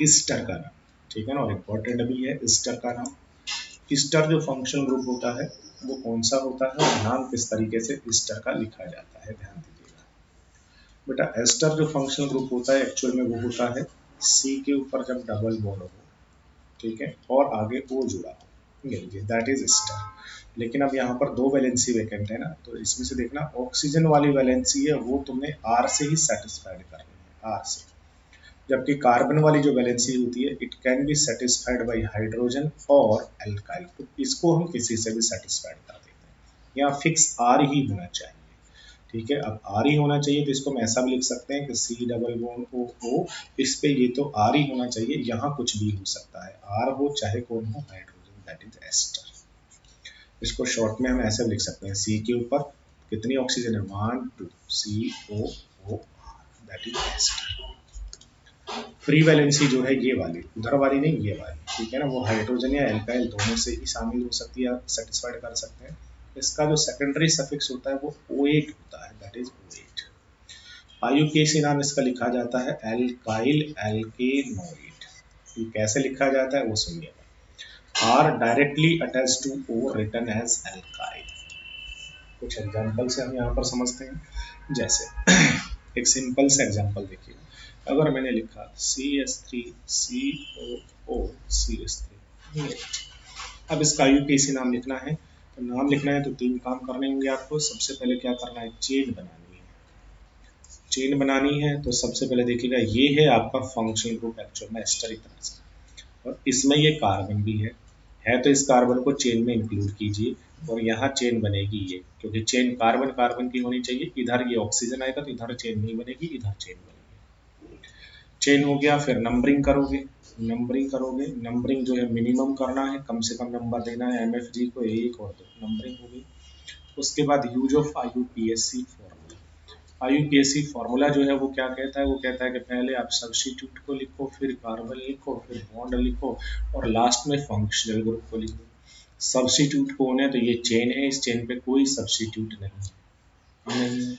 ईस्टर का नाम, ठीक है ना, और इम्पोर्टेंट भी है ईस्टर का नाम। ईस्टर जो फंक्शनल ग्रुप होता है वो कौन सा होता है और नाम किस तरीके से ईस्टर का लिखा जाता है, ध्यान दीजिएगा बेटा। एस्टर जो फंक्शनल ग्रुप होता है एक्चुअल में वो होता है सी के ऊपर जब डबल बॉन्ड हो, ठीक है, और आगे ओ जुड़ा हो, ये दैट इज एस्टर। लेकिन अब यहाँ पर दो वैलेंसी वैकेंट है ना, तो इसमें से देखना ऑक्सीजन वाली वैलेंसी है वो तुमने आर से ही सेटिस्फाइड करनी है, आर से, जबकि कार्बन वाली जो वैलेंसी होती है it can be satisfied by hydrogen और एल्काइल, तो इसको हम किसी से भी सेटिस्फाइड कर देते हैं, या फिक्स आर ही होना चाहिए। ठीक है, अब आर ही होना चाहिए तो इसको हम ऐसा भी लिख सकते हैं कि सी डबल बॉन्ड ओ ओ, इस पे ये तो आर ही होना चाहिए, यहाँ कुछ भी हो सकता है, आर हो चाहे कौन हो, हाइड्रोजन, दैट इज एस्टर। इसको शॉर्ट में हम ऐसे लिख सकते हैं, सी के ऊपर कितनी ऑक्सीजन है, 1 2 C O O, that is ester. Free valency जो है ये वाली, उधर वाली नहीं, ये वाली, ठीक है ना, वो हाइड्रोजन या एल्काइल दोनों से ही शामिल हो सकती है, सेटिस्फाइड कर सकते हैं। इसका जो सेकेंडरी सफिक्स होता है वो O8 होता है, दैट इज O8। आयुकेसी नाम इसका लिखा जाता है एल्काइल एल्केनोइड। ये कैसे लिखा जाता है वो सुनिएगा, R directly attach to O written as alkyl. कुछ एग्जाम्पल से हम यहाँ पर समझते हैं, जैसे एक सिंपल सा एग्जाम्पल देखिए, अगर मैंने लिखा CH3COO, अब इसका यूपीएससी नाम लिखना है, तो नाम लिखना है तो तीन काम करने होंगे आपको। सबसे पहले क्या करना है, चेन बनानी है, चेन बनानी है तो सबसे पहले देखिएगा ये है आपका फंक्शनल ग्रुप एक्चुअल में एस्टर तरह से, और इसमें ये कार्बन भी है तो इस कार्बन को चेन में इंक्लूड कीजिए, और यहाँ चेन बनेगी ये, क्योंकि चेन कार्बन कार्बन की होनी चाहिए, इधर ये ऑक्सीजन आएगा तो इधर चेन नहीं बनेगी, इधर चेन बनेगी। चेन हो गया, फिर नंबरिंग करोगे, नंबरिंग करोगे, नंबरिंग जो है मिनिमम करना है, कम से कम नंबर देना है MFG को, 1 और 2, नंबरिंग हो गई। उसके बाद use of IUPAC formula, IUPAC formula जो है वो क्या कहता है, वो कहता है कि पहले आप सब्स्टिट्यूट को लिखो, फिर कार्बन लिखो, फिर बॉन्ड लिखो, और लास्ट में फंक्शनल ग्रुप को लिखो। सब्स्टिट्यूट कौन है, तो ये चेन है, इस चेन पे कोई सब्स्टिट्यूट नहीं,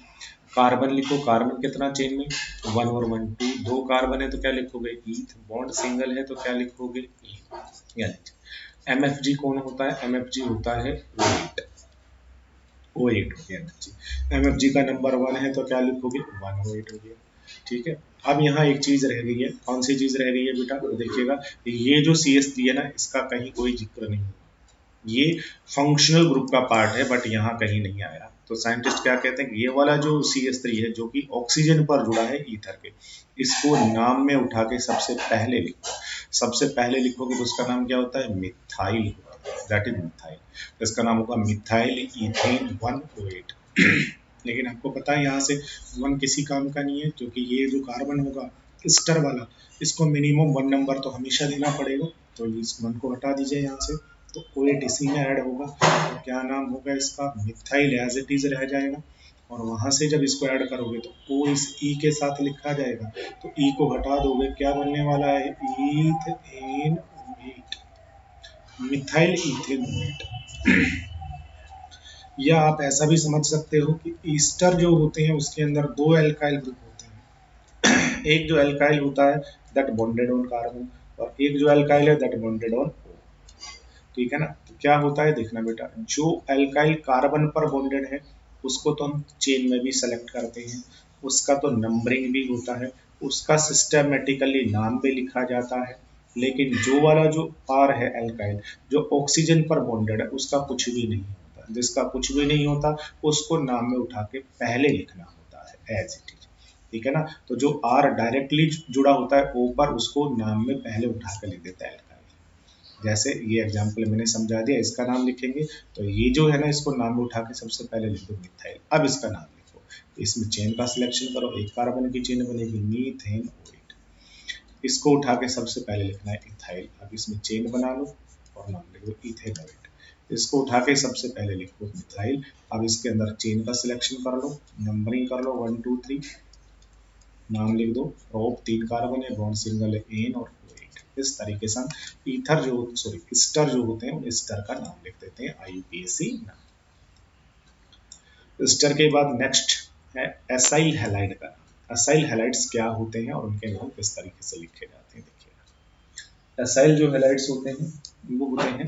कार्बन लिखो, कार्बन कितना चेन में 1 और 1 2, दो कार्बन है तो क्या लिखोगे ईथ, बॉन्ड सिंगल है तो क्या लिखोगे ई, यानी MFG कौन होता है, MFG होता है O8, O8 हो गया MFG, MFG का नंबर 1 है तो क्या लिखोगे 1 O8 हो गया। ठीक है, अब यहाँ एक चीज रह गई है, कौन सी चीज रह गई है बेटा, तो देखिएगा ये जो CH3 है ना, इसका कहीं कोई जिक्र नहीं, ये फंक्शनल ग्रुप का पार्ट है बट यहाँ कहीं नहीं आया, तो साइंटिस्ट क्या कहते हैं कि ये वाला जो CH3 है जो कि ऑक्सीजन पर जुड़ा है ईथर के, इसको नाम में उठा के सबसे पहले लिखो, सबसे पहले लिखोगे तो उसका नाम क्या होता है, मिथाइल, दैट इज मिथाइल, तो इसका नाम होगा मिथाइल ईथेन 1O8। लेकिन आपको पता है यहाँ से 1 किसी काम का नहीं है, क्योंकि ये जो कार्बन होगा स्टर वाला, इसको मिनिमम 1 नंबर तो हमेशा देना पड़ेगा, तो इस 1 को हटा दीजिए यहाँ से, तो O8 इसी में ऐड होगा, तो क्या नाम होगा इसका, मिथाइल एज इट इज रह जाएगा, और वहां से जब इसको ऐड करोगे तो O इस E के साथ लिखा जाएगा, तो E को हटा दोगे, क्या बनने वाला है, ईथेन, मिथाइल ईथेन। या आप ऐसा भी समझ सकते हो कि ईस्टर जो होते हैं उसके अंदर दो एल्काइल ग्रुप होते हैं, एक जो एल्काइल होता है दैट बॉन्डेड ऑन कार्बन, और एक जो एल्काइल है दैट बॉन्डेड ऑन O, ठीक है ना। तो क्या होता है देखना बेटा, जो एल्काइल कार्बन पर बॉन्डेड है उसको तो हम चेन में भी सेलेक्ट करते हैं, उसका तो नंबरिंग भी होता है, उसका सिस्टमेटिकली नाम भी लिखा जाता है, लेकिन जो वाला जो आर है एल्काइल जो ऑक्सीजन पर बॉन्डेड है उसका कुछ भी नहीं होता, जिसका कुछ भी नहीं होता उसको नाम में उठा के पहले लिखना होता है एज इट इज, ठीक है ना। तो जो आर डायरेक्टली जुड़ा होता है ओ पर उसको नाम में पहले उठा के लिख देता है एल्काइल, जैसे ये एग्जाम्पल मैंने समझा दिया, इसका नाम लिखेंगे तो ये जो है ना, इसको नाम में उठा के सबसे पहले लिख दो मिथाइल। अब इसका नाम लिखो, इसमें चेन का सिलेक्शन करो, एक कार्बन की चेन बनेगी मीथेन ओएट। इसको उठा के सबसे पहले लिखना है इथाइल। अब इसमें चेन बना लो और नाम लिख दो इथेनोएट। इसको उठा के सबसे पहले लिखो मिथाइल। अब इसके अंदर चेन का सिलेक्शन कर लो, नंबरिंग कर लो 1 2 3, नाम लिख दो। प्रोप 3 कार्बन है, बॉन्ड सिंगल है एन और ओएट। इस तरीके से हम ईथर जो सॉरी एस्टर जो होते हैं उन एस्टर का नाम लिख देते हैं आईयूपीएसी नाम। एस्टर के बाद नेक्स्ट है एसाइल हैलाइड का नाम। एसाइल हैलाइड्स क्या होते हैं और उनके नाम किस तरीके से लिखे जाते हैं, देखिएगा। एसाइल जो हैलाइड्स होते हैं वो होते हैं,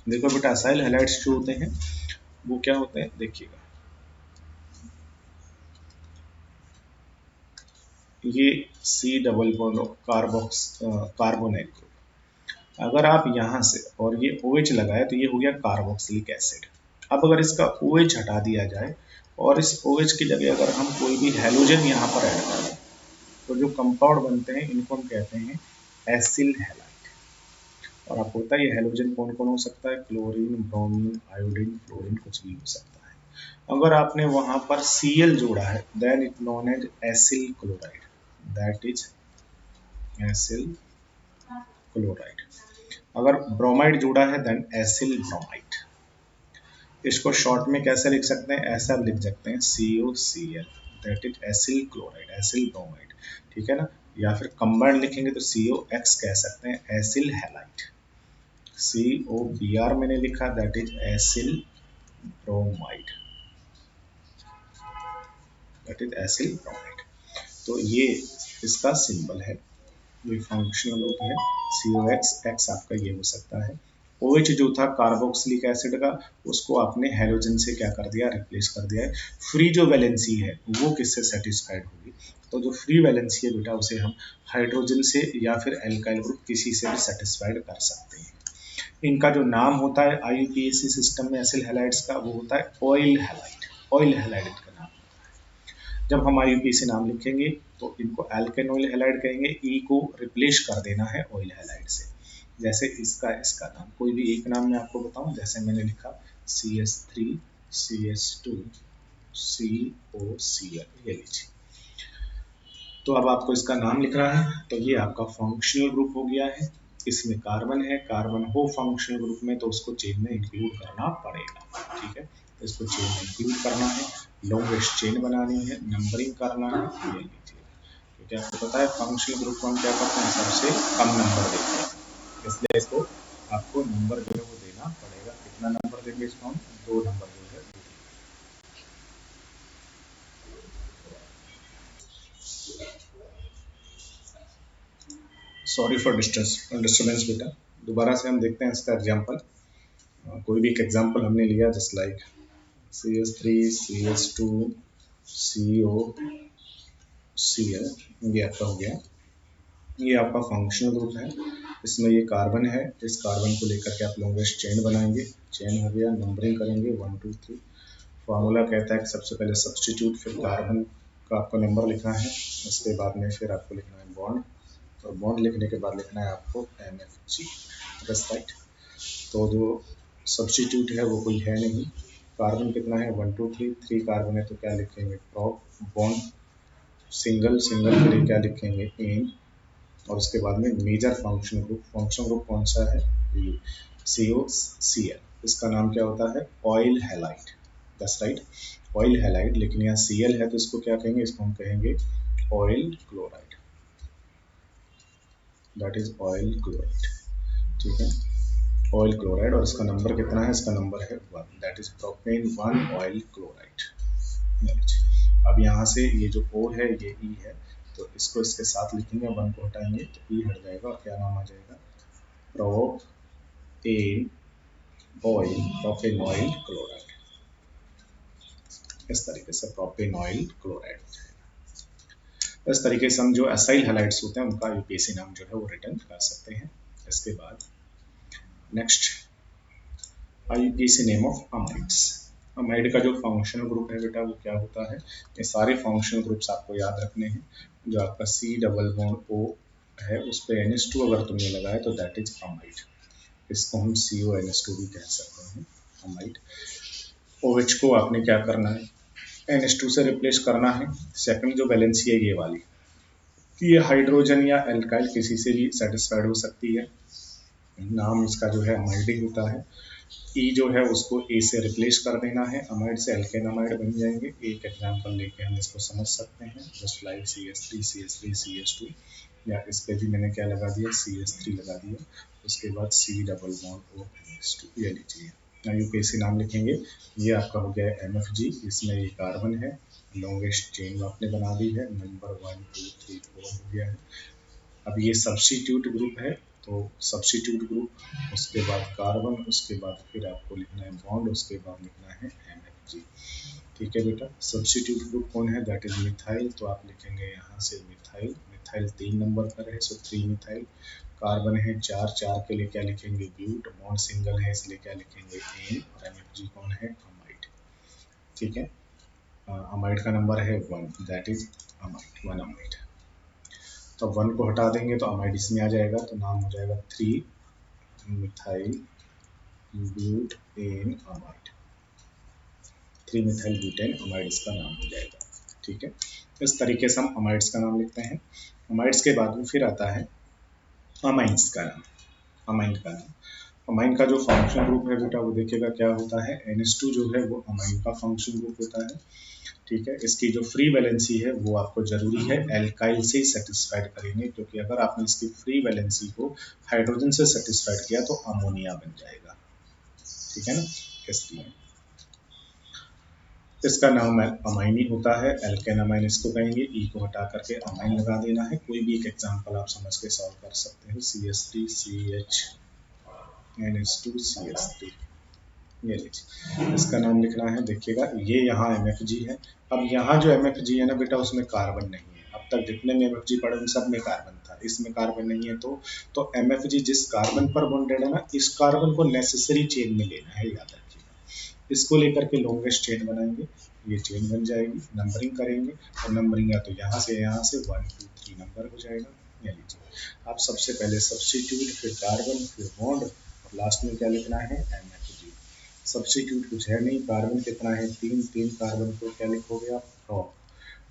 देखो बेटा, एसाइल हैलाइड्स जो होते हैं वो क्या होते हैं, देखिएगा। ये C double bond carbox carbonyl group, अगर आप यहाँ से और ये OH लगाए तो ये हो गया कार्बोक्सिलिक एसिड। अब अगर इसका OH हटा दिया जाए और इस OH की जगह अगर हम कोई भी हैलोजन यहाँ पर ऐड कर दें तो जो कंपाउंड बनते हैं इनको हम कहते हैं एसिल हैलाइड। और आपको पता है ये हैलोजन कौन कौन हो सकता है, क्लोरीन, ब्रोमीन, आयोडीन, फ्लोरीन, कुछ भी हो सकता है। अगर आपने वहां पर Cl जोड़ा है then it known as acyl chloride, that is acyl chloride. अगर ब्रोमाइड जुड़ा है देन एसिल ब्रोमाइड। इसको शॉर्ट में कैसे लिख सकते हैं, ऐसा लिख सकते हैं COCl, that is acyl chloride, acyl bromide, ठीक है ना। या फिर कंबाइंड लिखेंगे तो COX कह सकते हैं, एसिल हैलाइड। COBr मैंने लिखा, that is acyl bromide, that is acyl bromide. तो ये इसका सिंबल है, ये फंक्शनल ग्रुप है COX। X आपका ये हो सकता है। OH जो था कार्बोक्सिलिक एसिड का, उसको आपने हैलोजन से क्या कर दिया, रिप्लेस कर दिया है। फ्री जो वैलेंसी है वो किससे सेटिस्फाइड होगी, तो जो फ्री वैलेंसी है बेटा उसे हम हाइड्रोजन से या फिर एल्काइल ग्रुप किसी से भी सेटिस्फाइड कर सकते हैं। इनका जो नाम होता है आईयूपीएसी सिस्टम में एसिल हैलाइड्स का, वो होता है ऑयल हैलाइड। ऑयल हैलाइड का नाम। जब हम आईयूपीएसी नाम लिखेंगे तो इनको एल्केन ऑयल हैलाइड कहेंगे, ई को रिप्लेस कर देना है ऑयल हैलाइड से। जैसे इसका नाम कोई भी एक नाम मैं आपको बताऊं, जैसे मैंने लिखा CH3 CH2 COCl, ये लीजिए। तो अब आपको इसका नाम लिखना है, तो ये आपका फंक्शनल ग्रुप हो गया है। इसमें कार्बन है, कार्बन हो फंक्शनल ग्रुप में तो उसको चेन में इंक्लूड करना पड़ेगा, ठीक है। तो इसको चेन में इंक्लूड करना है, लॉन्गेस्ट चेन बनानी है, नंबरिंग करना है, ये लीजिए। क्योंकि आपको पता है फंक्शनल ग्रुप को हम क्या करते हैं, सबसे कम नंबर देते हैं, इसलिए इसको आपको नंबर जो है वो देना पड़ेगा। कितना नंबर देंगे इसको हम, 2 नंबर जो है। सॉरी फॉर डिस्टर्बेंस बेटा। दोबारा से हम देखते हैं इसका एग्जाम्पल। कोई भी एक एग्जाम्पल हमने लिया, just like CH3 CH2 COCl, ये आपका हो गया। ये आपका फंक्शनल ग्रुप है, इसमें ये कार्बन है, इस कार्बन को लेकर के आप लॉन्गेस्ट चेन बनाएंगे। चेन हो गया, नंबरिंग करेंगे 1 2 3। फार्मूला कहता है कि सबसे पहले सब्सटीट्यूट, फिर कार्बन का आपको नंबर लिखना है, उसके बाद में फिर आपको लिखना है बॉन्ड, और बॉन्ड लिखने के बाद लिखना है आपको MFG, बस राइट। तो जो सब्सटीट्यूट है वो कोई है नहीं। कार्बन कितना है, 1 2 3, 3 कार्बन है तो क्या लिखेंगे प्रॉप, बॉन्ड सिंगल, सिंगल के लिए क्या लिखेंगे एन, और उसके बाद में major functional group. Functional group कौन सा है, COCl। इसका नाम क्या होता है, oil halide, that's right, oil halide. लेकिन यहाँ Cl है तो इसको क्या कहेंगे, इसको हम कहेंगे oil chloride, that is oil chloride, ठीक है, ऑयल क्लोराइड। और इसका नंबर कितना है, इसका नंबर है 1, that is propane 1 oil chloride. अब यहाँ से ये जो O है ये E है, तो इसको इसके साथ लिखेंगे, 1 को हटाएंगे तो E हट जाएगा और क्या नाम आ जाएगा, propane oil, propane oil chloride. इस तरीके से प्रोपेन ऑयल क्लोराइड हो जाएगा। इस तरीके से हम जो एसाइल हैलाइड्स होते हैं उनका यूपीएसी नाम जो है वो रिटर्न कर सकते हैं। इसके बाद next IUPAC name of amides. Amide का जो फंक्शनल ग्रुप है बेटा वो क्या होता है, ये सारे फंक्शनल ग्रुप्स आपको याद रखने हैं। जो आपका C डबल बॉन्ड O है उस पर NH2 अगर तुमने लगाया तो दैट इज अमाइड, इसको हम CONH2 भी कह सकते हैं, अमाइड। OH को आपने क्या करना है, NH2 से रिप्लेस करना है। सेकंड जो वैलेंसी है ये वाली, ये हाइड्रोजन या एल्काइल किसी से भी सेटिस्फाइड हो सकती है, नाम इसका जो है अमाइड ही होता है। ई जो है उसको ए से रिप्लेस कर देना है, अमाइड से एल्केन अमाइड बन जाएंगे। एक एग्जांपल लेके हम इसको समझ सकते हैं, जस्ट लाइक CH3 या इस पे भी मैंने क्या लगा दिया, CH3 लगा दिया, उसके बाद C डबल बॉन्ड O2, ये लीजिए यूपीएससी नाम लिखेंगे। ये आपका हो गया MFG, इसमें ये कार्बन है, लॉन्गेस्ट चेन आपने बना दी है, नंबर 1 2 3 4 हो गया है। अब ये सब्स्टिट्यूट ग्रुप है, तो सब्स्टिट्यूट ग्रुप, उसके बाद कार्बन, उसके बाद फिर आपको लिखना है बॉन्ड, उसके बाद लिखना है MFG। ठीक है बेटा, सब्स्टिट्यूट ग्रुप कौन है, दैट इज मिथाइल, तो आप लिखेंगे यहाँ से मिथाइल, मिथाइल 3 नंबर पर है, सो 3 मिथाइल। कार्बन है 4, 4 के लिए क्या लिखेंगे, ब्यूट, बॉन्ड सिंगल है इसलिए क्या लिखेंगे एन, और MFG कौन है, अमाइड। ठीक है, अमाइड का नंबर है 1, दैट इज अमाइड, 1 अमाइड। तो 1 को हटा देंगे तो अमाइड इसमें आ जाएगा, तो नाम हो जाएगा 3 methyl butane amide, 3 methyl butane amide इसका नाम हो जाएगा। ठीक है, इस तरीके से हम अमाइड्स का नाम लिखते हैं। अमाइड्स के बाद में फिर आता है अमाइंस का नाम, अमाइन का नाम। अमाइन का जो फंक्शन ग्रुप है बेटा वो देखिएगा क्या होता है, NH2 जो है वो अमाइन का फंक्शन ग्रुप होता है। ठीक है, इसकी जो फ्री वैलेंसी है वो आपको जरूरी है एल्काइल से सेटिस्फाइड करेंगे, क्योंकि अगर आपने इसकी फ्री वैलेंसी को हाइड्रोजन से सेटिस्फाइड किया तो अमोनिया बन जाएगा। ठीक है ना, इसलिए इसका नाम अमाइन ही होता है, एल्केन अमाइन इसको कहेंगे। ई को हटा करके अमाइन लगा देना है। कोई भी एक एग्जांपल आप समझ के सॉल्व कर सकते हो, CH3 CH NH2 CH3, ये लीजिए इसका नाम लिखना है। देखिएगा ये यहाँ MFG है, अब यहाँ जो MFG है ना बेटा उसमें कार्बन नहीं है, अब तक जितने में MFG पड़े उन सब में कार्बन था, इसमें कार्बन नहीं है, तो MFG जिस कार्बन पर बॉन्डेड है ना, इस कार्बन को नेसेसरी चेन में लेना है, याद रखिएगा। इसको लेकर के लॉन्गेस्ट चेन बनाएंगे, ये चेन बन जाएगी, नंबरिंग करेंगे, और नंबरिंग या तो यहाँ से 1 2 3 नंबर हो जाएगा। ये लीजिए आप सबसे पहले सब्स्टिट्यूट, फिर कार्बन, फिर बॉन्ड, और लास्ट में क्या लिखना है, MFG। सब्स्टिट्यूट कुछ है नहीं, कार्बन कितना है 3, 3 कार्बन को क्या लिखोगे आप, प्रॉप,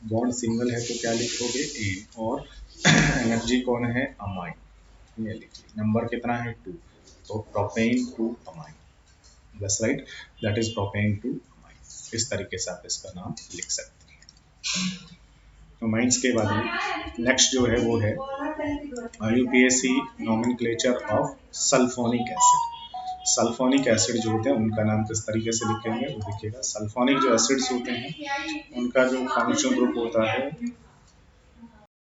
बॉन्ड सिंगल है तो क्या लिखोगे ए, और एनर्जी कौन है, अमाइन। ये लिखिए नंबर कितना है 2, तो प्रोपेन टू अमाइन, बस right, that is propane two amine. इस तरीके से आप इसका नाम लिख सकते हैं। अमाइंस के बाद में नेक्स्ट जो है वो है UPSC nomenclature of sulphonic acid. Sulphonic acid जो होते हैं उनका नाम किस तरीके से लिखेंगे वो देखिएगा। सल्फोनिक जो एसिड्स होते हैं उनका जो फंक्शनल ग्रुप होता है